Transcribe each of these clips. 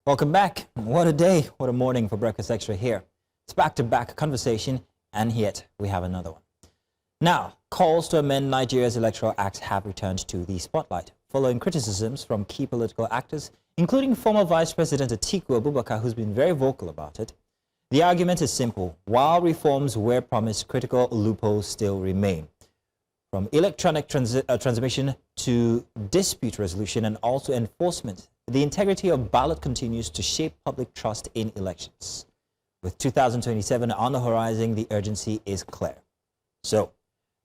Welcome back. What a day, what a morning for Breakfast Extra here. It's back-to-back conversation, and yet we have another one. Now, calls to amend Nigeria's Electoral Act have returned to the spotlight, following criticisms from key political actors, including former Vice President Atiku Abubakar, who's been very vocal about it. The argument is simple. While reforms were promised, critical loopholes still remain. From electronic transmission to dispute resolution and also enforcement, the integrity of ballot continues to shape public trust in elections. With 2027 on the horizon, the urgency is clear. So,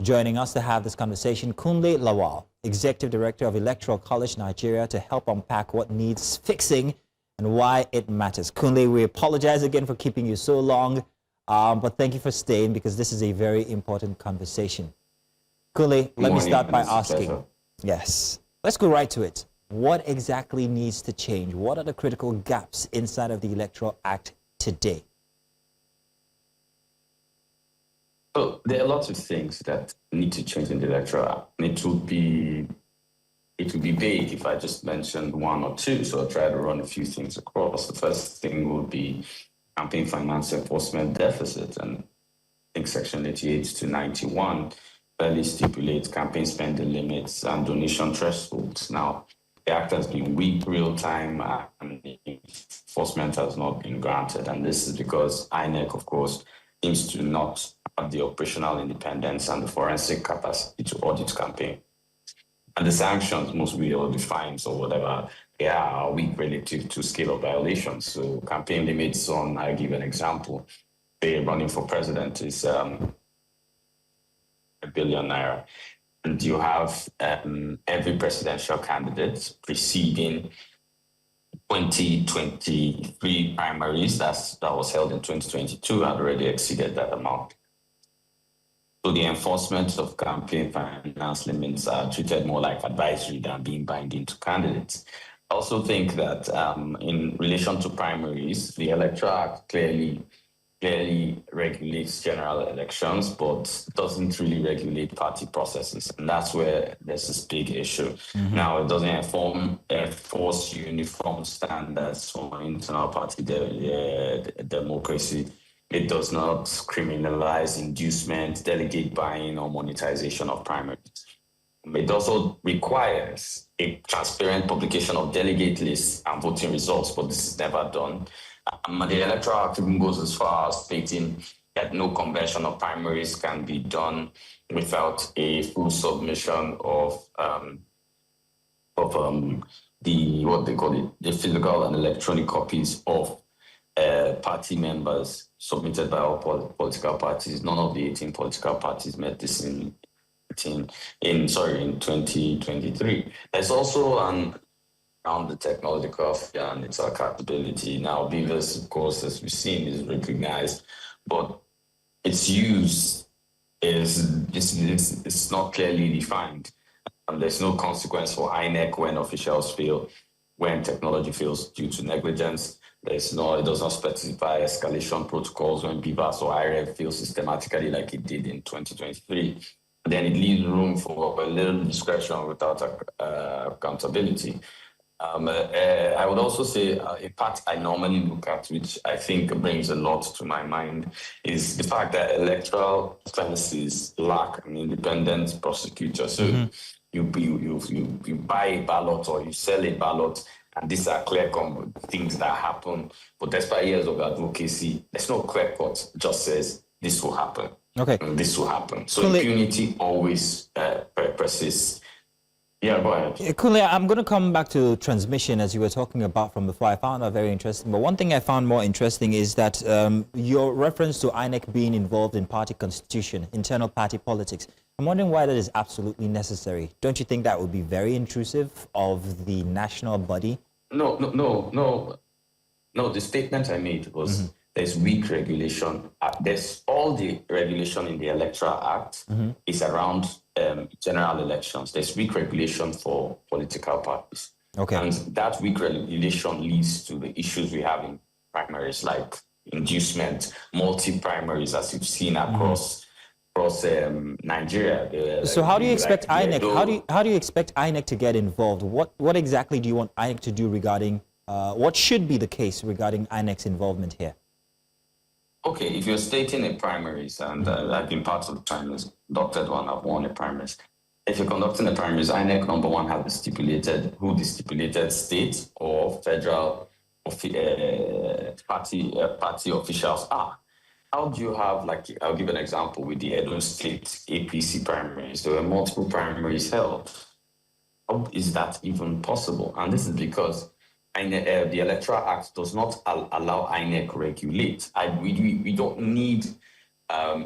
joining us to have this conversation, Kunle Lawal, Executive Director of Electoral College Nigeria, to help unpack what needs fixing and why it matters. Kunle, we apologize again for keeping you so long, but thank you for staying because this is a very important conversation. Kunle, let me start by asking, yes, let's go right to it. What exactly needs to change? What are the critical gaps inside of the Electoral Act today? So there are lots of things that need to change in the Electoral Act. It would be vague if I just mentioned one or two, so I'll try to run a few things across. The first thing would be campaign finance enforcement deficit, and I think Section 88 to 91 clearly stipulates campaign spending limits and donation thresholds. Now, the act has been weak real time and enforcement has not been granted. And this is because INEC, of course, seems to not have the operational independence and the forensic capacity to audit campaign. And the sanctions, most real the fines or whatever, they are weak relative to scale of violations. So campaign limits on, I'll give an example, say running for president is ₦1 billion. And you have every presidential candidate preceding 2023 primaries that was held in 2022 had already exceeded that amount. So the enforcement of campaign finance limits are treated more like advisory than being binding to candidates. I also think that in relation to primaries, the Electoral Act clearly regulates general elections, but doesn't really regulate party processes. And that's where there's this big issue. Now, it doesn't enforce uniform standards for internal party democracy. It does not criminalize inducement, delegate buying, or monetization of primaries. It also requires a transparent publication of delegate lists and voting results, but this is never done. The Electoral Act even goes as far as stating that no convention of primaries can be done without a full submission of the what they call it, the physical and electronic copies of party members submitted by all political parties. None of the 18 political parties met this in 2023. There's also around the technological sphere and its accountability. Now, Beavers, of course, as we've seen, is recognized, but its use is not clearly defined. There's no consequence for INEC when officials fail, when technology fails due to negligence. It does not specify escalation protocols when Beavers or IREF fail systematically like it did in 2023. Then it leaves room for a little discretion without accountability. I would also say a part I normally look at, which I think brings a lot to my mind, is the fact that electoral offenses lack an independent prosecutor. So you buy a ballot or you sell a ballot, and these are clear things that happen. But despite years of advocacy, there's no clear cut. Just says this will happen. Okay. And this will happen. So impunity always persists. Yeah, go ahead. Kunle, I'm going to come back to transmission as you were talking about from before. I found that very interesting. But one thing I found more interesting is that your reference to INEC being involved in party constitution, internal party politics. I'm wondering why that is absolutely necessary. Don't you think that would be very intrusive of the national body? No. The statement I made was there's weak regulation. There's all the regulation in the Electoral Act is around general elections. There's weak regulation for political parties. Okay. And that weak regulation leads to the issues we have in primaries, like inducement, multi-primaries, as you've seen across Nigeria. So how do you expect INEC? How do you expect INEC to get involved? What exactly do you want INEC to do regarding what should be the case regarding INEC's involvement here? Okay, if you're stating a primaries, and I've been part of the primaries, conducted one, I've won a primaries. If you're conducting a primaries, INEC number one have who the stipulated state or federal party officials are. How do you have, like, I'll give an example with the Edo State APC primaries. There were multiple primaries held. How is that even possible? And this is because the Electoral Act does not allow INEC regulate. We don't need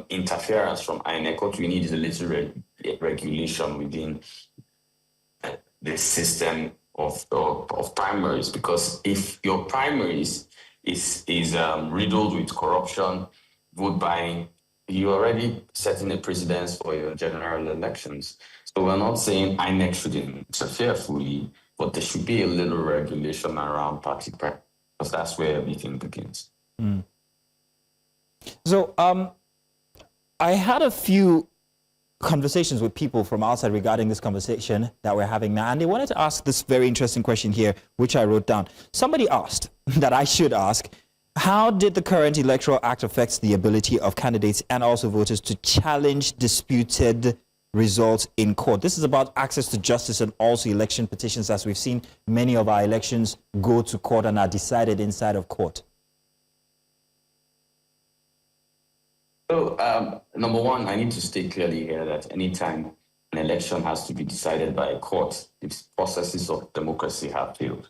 interference from INEC. What we need is a little regulation within the system of primaries. Because if your primaries is riddled with corruption, vote buying, you're already setting a precedence for your general elections. So we're not saying INEC shouldn't interfere fully, but there should be a little regulation around party prep, because that's where everything begins. Mm. So I had a few conversations with people from outside regarding this conversation that we're having now, and they wanted to ask this very interesting question here, which I wrote down. Somebody asked that I should ask, how did the current Electoral Act affect the ability of candidates and also voters to challenge disputed results in court? This is about access to justice and also election petitions, as we've seen many of our elections go to court and are decided inside of court. So, number one, I need to state clearly here that anytime an election has to be decided by a court, the processes of democracy have failed.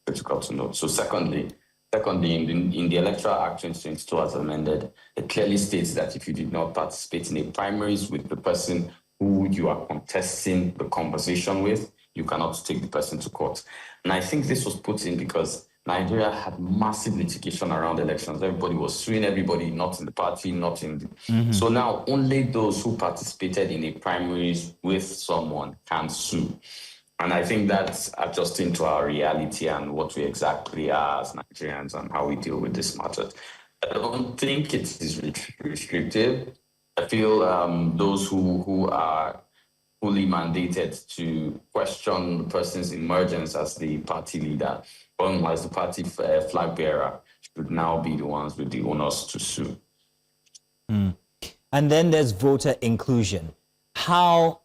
Difficult to know. So, secondly, in the Electoral Act 2022 as amended, it clearly states that if you did not participate in a primaries with the person who you are contesting the conversation with, you cannot take the person to court. And I think this was put in because Nigeria had massive litigation around elections. Everybody was suing everybody, not in the party, not in the... So now only those who participated in a primaries with someone can sue. And I think that's adjusting to our reality and what we exactly are as Nigerians and how we deal with this matter. I don't think it is restrictive. I feel those who are fully mandated to question the person's emergence as the party leader or as the party flag bearer should now be the ones with the onus to sue. And then there's voter inclusion. How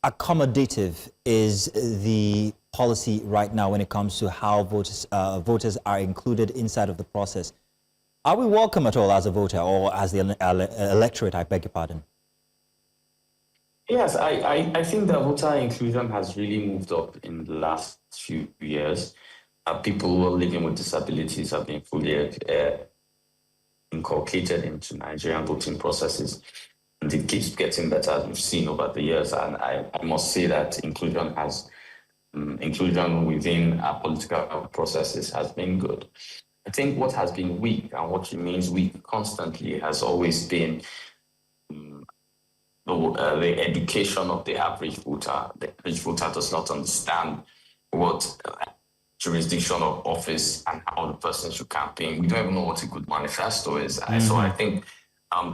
accommodative is the policy right now when it comes to how voters are included inside of the process? Are we welcome at all as a voter or as the electorate, I beg your pardon? Yes, I think that voter inclusion has really moved up in the last few years. People living with disabilities have been fully inculcated into Nigerian voting processes. And it keeps getting better, as we've seen over the years. And I must say that inclusion within our political processes has been good. I think what has been weak and what remains weak constantly has always been the education of the average voter. The average voter does not understand what jurisdiction of office and how the person should campaign. We don't even know what a good manifesto is. So I think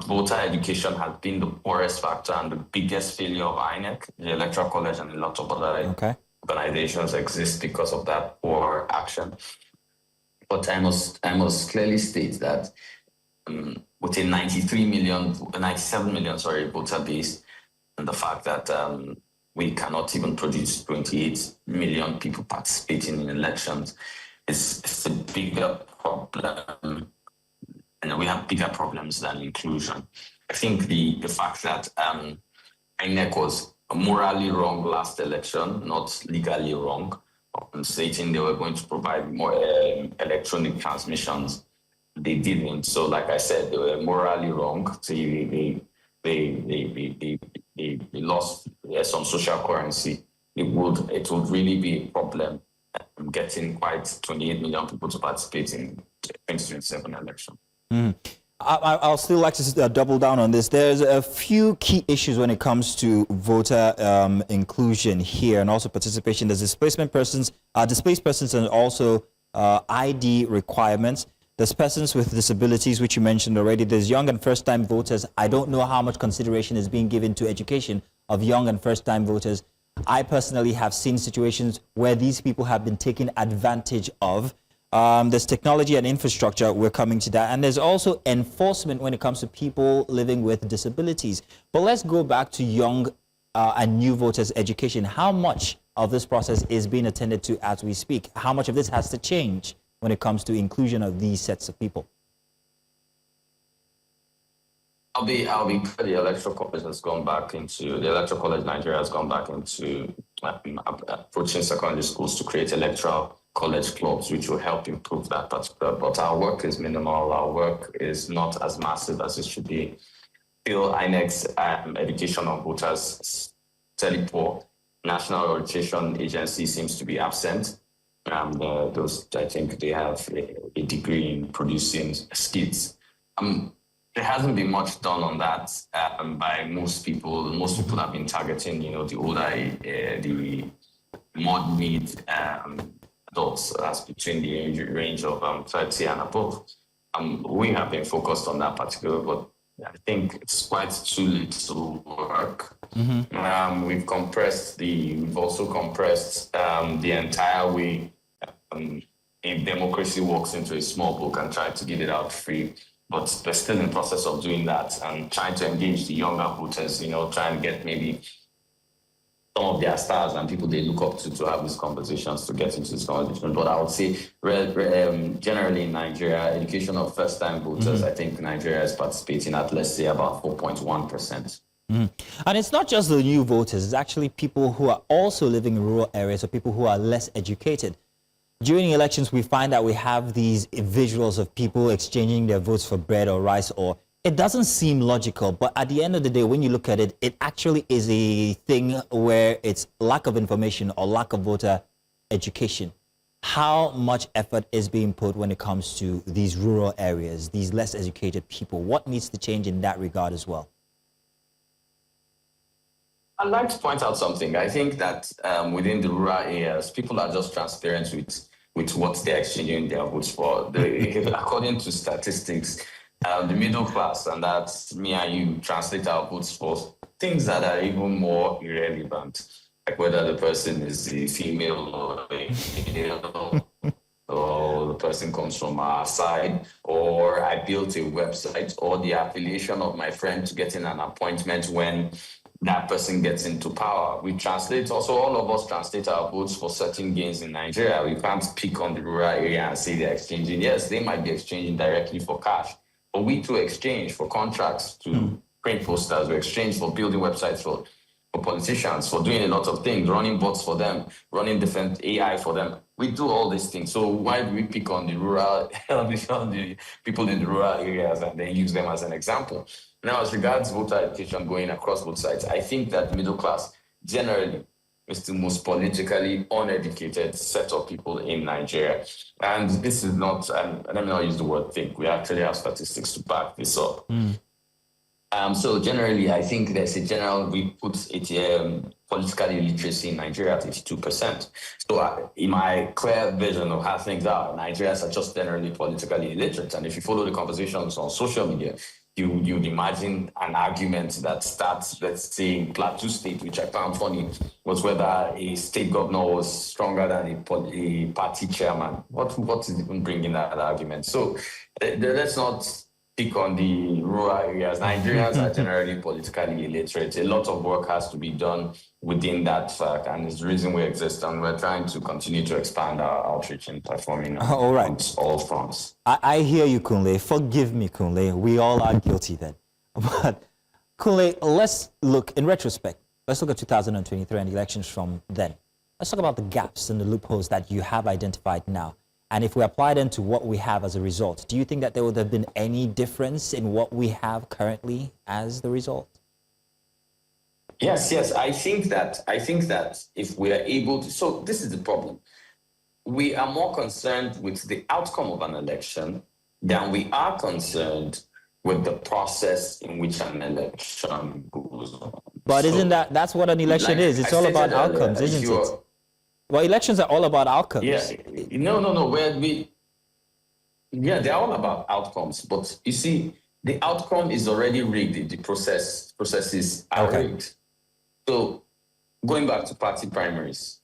voter education has been the poorest factor and the biggest failure of INEC. The Electoral College and a lot of other organizations exist because of that poor action. But I must clearly state that with a 97 million voter base, and the fact that we cannot even produce 28 million people participating in elections, it's a bigger problem. And we have bigger problems than inclusion. I think the fact that INEC was morally wrong last election, not legally wrong, stating they were going to provide more electronic transmissions. They didn't. So, like I said, they were morally wrong. So they lost some social currency. It would really be a problem getting quite 28 million people to participate in the 2027 election. I'll still like to double down on this. There's a few key issues when it comes to voter inclusion here and also participation. There's displaced persons and also ID requirements. There's persons with disabilities, which you mentioned already. There's young and first-time voters. I don't know how much consideration is being given to education of young and first-time voters. I personally have seen situations where these people have been taken advantage of. There's technology and infrastructure, we're coming to that. And there's also enforcement when it comes to people living with disabilities. But let's go back to young and new voters' education. How much of this process is being attended to as we speak? How much of this has to change when it comes to inclusion of these sets of people? I'll be clear. The electoral college has gone back into the electoral college. Nigeria has gone back into approaching secondary schools to create electoral college clubs, which will help improve that particular. But our work is minimal. Our work is not as massive as it should be. Still, INEC's education of voters is fairly poor. National Orientation Agency seems to be absent. Those, I think, they have a degree in producing skits. There hasn't been much done on that by most people. Most people have been targeting, the older, the more need adults, that's between the age range of 30 and above. We have been focused on that particular, but I think it's quite too little work. We've also compressed the entire way if democracy walks into a small book and try to give it out free. But they're still in the process of doing that and trying to engage the younger voters, trying to get maybe some of their stars and people they look up to have these conversations, to get into this conversation. But I would say generally in Nigeria, education of first-time voters, I think Nigeria is participating at, let's say, about 4.1%. And it's not just the new voters, it's actually people who are also living in rural areas or people who are less educated. During elections, we find that we have these visuals of people exchanging their votes for bread or rice, or it doesn't seem logical. But at the end of the day, when you look at it, it actually is a thing where it's lack of information or lack of voter education. How much effort is being put when it comes to these rural areas, these less educated people? What needs to change in that regard as well? I'd like to point out something. I think that within the rural areas, people are just transparent with what they're exchanging their votes for. According to statistics, the middle class, and that's me and you, translate our votes for things that are even more irrelevant, like whether the person is a female or a male, or the person comes from our side, or I built a website, or the affiliation of my friend to getting an appointment when that person gets into power. We translate, also all of us translate our votes for certain gains in Nigeria. We can't pick on the rural area and say they're exchanging. Yes, they might be exchanging directly for cash, but we too exchange for contracts to print posters. We exchange for building websites for politicians, for doing a lot of things, running bots for them, running different AI for them. We do all these things. So why do we pick on the rural, on the people in the rural areas and then use them as an example? Now, as regards voter education going across both sides, I think that the middle class generally is the most politically uneducated set of people in Nigeria. And this is not, and let me not use the word think, we actually have statistics to back this up. So generally, I think there's a general, we put it, political illiteracy in Nigeria at 82%. So in my clear vision of how things are, Nigerians are just generally politically illiterate. And if you follow the conversations on social media, you'd imagine an argument that starts, let's say, in Plateau State, which I found funny, was whether a state governor was stronger than a party chairman. What is even bringing that argument? So let's not pick on the rural areas. Nigerians are generally politically illiterate. A lot of work has to be done within that fact, and it's the reason we exist, and we're trying to continue to expand our outreach and performing all right. on all fronts. I hear you, Kunle. Forgive me, Kunle. We all are guilty then. But Kunle, let's look in retrospect. Let's look at 2023 and the elections from then. Let's talk about the gaps and the loopholes that you have identified now. And if we apply them to what we have as a result, do you think that there would have been any difference in what we have currently as the result? Yes. I think that if we are able to, so this is the problem. We are more concerned with the outcome of an election than we are concerned with the process in which an election goes on. But isn't that's what an election is? It's all about outcomes, isn't it? Well, elections are all about outcomes. Yeah, no. They're all about outcomes. But you see, the outcome is already rigged. The processes are rigged. So going back to party primaries,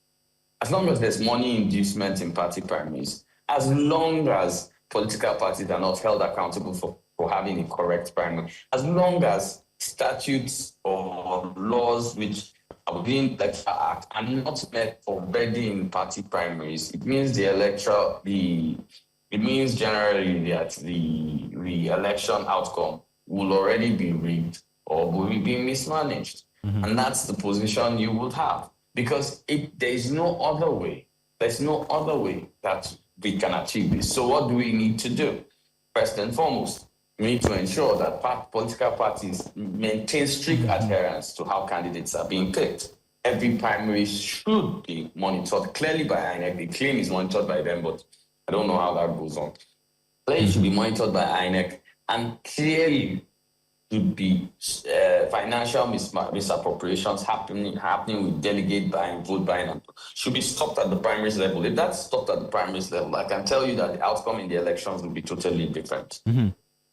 as long as there's money inducement in party primaries, as long as political parties are not held accountable for having a correct primary, as long as statutes or laws which are within the Electoral Act are not met already in party primaries, it means it means generally that the election outcome will already be rigged or will be mismanaged. And that's the position you would have. Because there is no other way. There's no other way that we can achieve this. So what do we need to do? First and foremost, we need to ensure that political parties maintain strict adherence to how candidates are being picked. Every primary should be monitored clearly by INEC. The claim is monitored by them, but I don't know how that goes on. Clearly should be monitored by INEC, and clearly should be financial misappropriations happening with delegate buying, vote buying, and should be stopped at the primaries level. If that's stopped at the primaries level, I can tell you that the outcome in the elections will be totally different.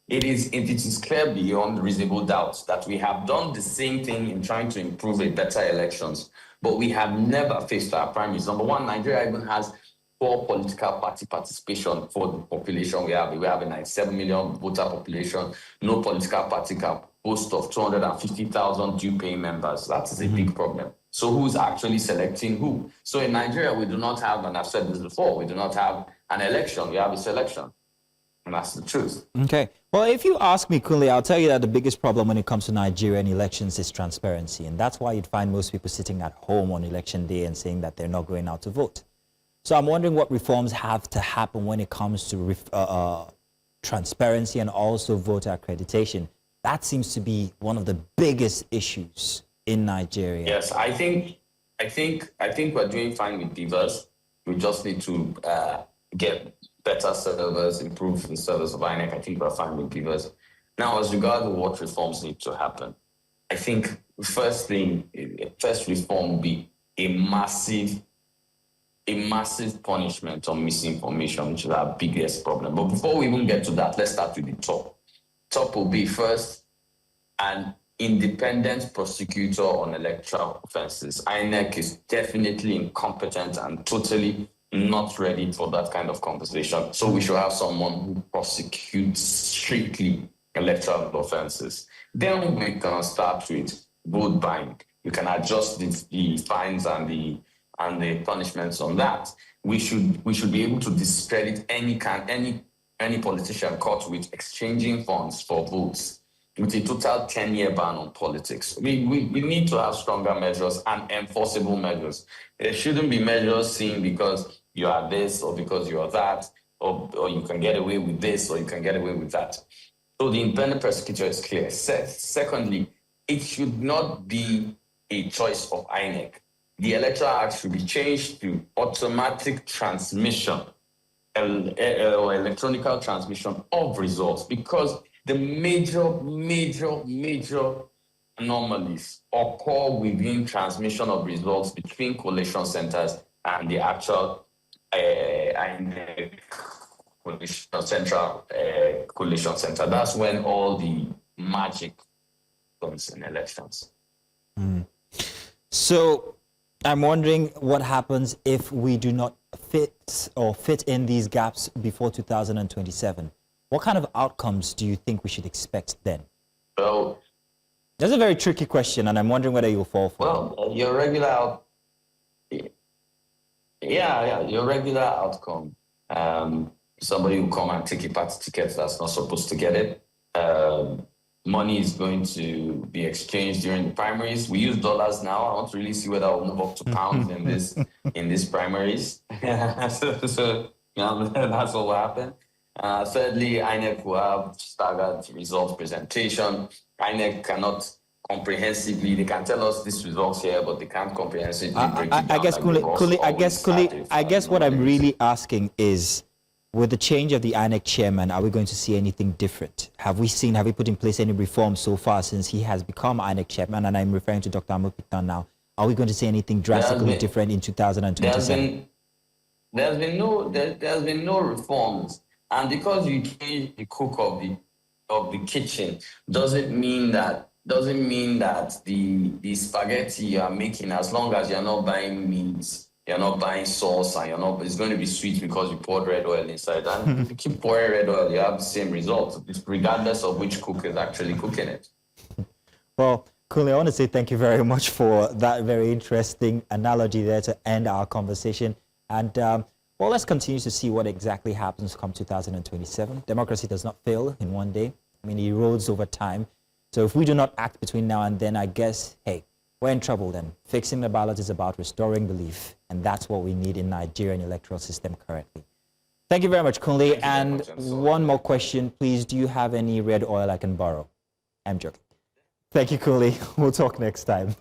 It is clear beyond reasonable doubt that we have done the same thing in trying to improve a better elections, but we have never faced our primaries. Number one, Nigeria even has poor political party participation for the population we have. We have a 97 million voter population. No political party can boast of 250,000 due-paying members. That is a big problem. So who's actually selecting who? So in Nigeria, we do not have, and I've said this before, we do not have an election. We have a selection. And that's the truth. Okay. Well, if you ask me, Kunle, I'll tell you that the biggest problem when it comes to Nigerian elections is transparency. And that's why you'd find most people sitting at home on election day and saying that they're not going out to vote. So I'm wondering what reforms have to happen when it comes to transparency and also voter accreditation. That seems to be one of the biggest issues in Nigeria. Yes, I think we're doing fine with divers. We just need to get better servers, improve the servers of INEC. I think we're fine with divers. Now, as regards to what reforms need to happen, I think first reform would be a massive punishment on misinformation, which is our biggest problem. But before we even get to that, let's start with the top. Top will be first an independent prosecutor on electoral offenses. INEC is definitely incompetent and totally not ready for that kind of conversation. So we should have someone who prosecutes strictly electoral offenses. Then we can start with vote buying. You can adjust the fines and the punishments on that. We should be able to discredit any politician caught with exchanging funds for votes, with a total 10-year ban on politics. We need to have stronger measures and enforceable measures. There shouldn't be measures seen because you are this or because you are that, or you can get away with this or you can get away with that. So the independent prosecutor is clear. Secondly, it should not be a choice of INEC. The Electoral Act should be changed to automatic transmission or electronic transmission of results, because the major anomalies occur within transmission of results between collation centers and the actual collation center. That's when all the magic comes in elections. So I'm wondering what happens if we do not fit in these gaps before 2027. What kind of outcomes do you think we should expect then? Well, that's a very tricky question, and I'm wondering whether you'll fall for it. Well, your regular outcome. Somebody will come and take a party ticket that's not supposed to get it. Money is going to be exchanged during the primaries. We use dollars now. I want to really see whether we'll move up to pounds in this primaries. so that's what will happen. Thirdly, INEC will have staggered results presentation. INEC cannot comprehensively, they can tell us this results here, but they can't comprehensively break it down. I guess what I'm really asking is, with the change of the INEC chairman, are we going to see anything different? Have we put in place any reforms so far since he has become INEC chairman? And I'm referring to Dr. Amopitan now. Are we going to see anything drastically different in 2027? There's been no reforms. And because you change the cook of the kitchen, doesn't mean that doesn't mean that the spaghetti you are making, as long as you're not buying meat, you're not buying sauce, and you're not, it's going to be sweet because you poured red oil inside. And if you keep pouring red oil, you have the same result, regardless of which cook is actually cooking it. Well, Kunle, I want to say thank you very much for that very interesting analogy there to end our conversation. And well, let's continue to see what exactly happens come 2027. Democracy does not fail in one day. I mean, it erodes over time. So if we do not act between now and then, I guess, hey, we're in trouble then. Fixing the ballot is about restoring belief. And that's what we need in Nigerian electoral system currently. Thank you very much, Kunle. And one more question, please. Do you have any red oil I can borrow? I'm joking. Thank you, Kunle. We'll talk next time.